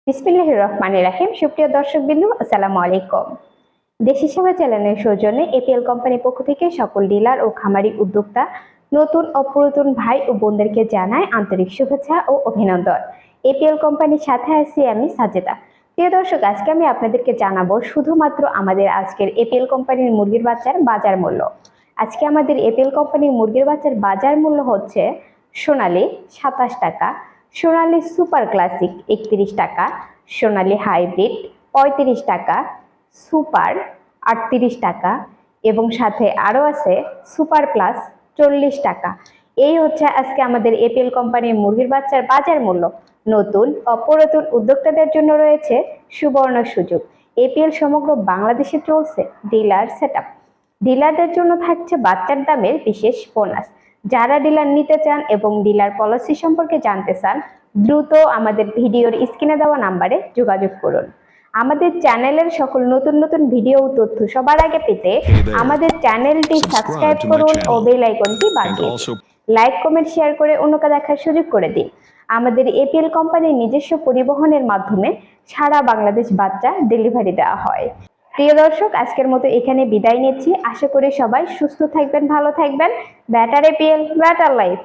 বিসমিল্লাহির রহমানির রহিম। সুপ্রিয় দর্শকবৃন্দ, আসসালামু আলাইকুম। দেশি সেবা চ্যানেলের সৌজন্যে এপিএল কোম্পানির পক্ষ থেকে সকল ডিলার ও খামারি উদ্যোক্তা, নতুন ও পুরাতন ভাই ও বোনদেরকে জানায় আন্তরিক শুভেচ্ছা ও অভিনন্দন। এপিএল কোম্পানির সাথে আছি আমি সাজেদা। প্রিয় দর্শক, আজকে আমি আপনাদেরকে জানাবো শুধুমাত্র আমাদের আজকের এপিএল কোম্পানির মুরগির বাচ্চার বাজার মূল্য। আজকে আমাদের এপিএল কোম্পানির মুরগির বাচ্চার বাজার মূল্য হচ্ছে সোনালী 27 টাকা, সোনালী সুপার ক্লাসিক 31 টাকা, সোনালী হাইব্রিড 35 টাকা, সুপার 38 টাকা এবং সাথে আরও আছে সুপার প্লাস 40 টাকা। এই হচ্ছে আজকে আমাদের এপিএল কোম্পানির মুরগির বাচ্চার বাজার মূল্য। নতুন ও পুরাতন উদ্যোক্তাদের জন্য রয়েছে সুবর্ণ সুযোগ। এপিএল সমগ্র বাংলাদেশে চলছে ডিলার সেটআপ। ডিলারদের জন্য থাকছে বাচ্চার দামের বিশেষ বোনাস। যারা ডিলার নিতে চান এবং ডিলার পলিসি সম্পর্কে জানতে চান, দ্রুত আমাদের ভিডিওর স্ক্রিনে দেওয়া নাম্বারে যোগাযোগ করুন। আমাদের চ্যানেলের সকল নতুন নতুন ভিডিও ও তথ্য সবার আগে পেতে আমাদের চ্যানেলটি সাবস্ক্রাইব করুন ও বেল আইকনটি বাজিয়ে দিন। লাইক, কমেন্ট, শেয়ার করে অন্যকে দেখার সুযোগ করে দিন। আমাদের এপিএল কোম্পানির নিজস্ব পরিবহনের মাধ্যমে সারা বাংলাদেশ বাচ্চা ডেলিভারি দেওয়া হয়। প্রিয় দর্শক, আজকের মতো এখানে বিদায় নিচ্ছি। আশা করি সবাই সুস্থ থাকবেন, ভালো থাকবেন। Batter APL, batter life.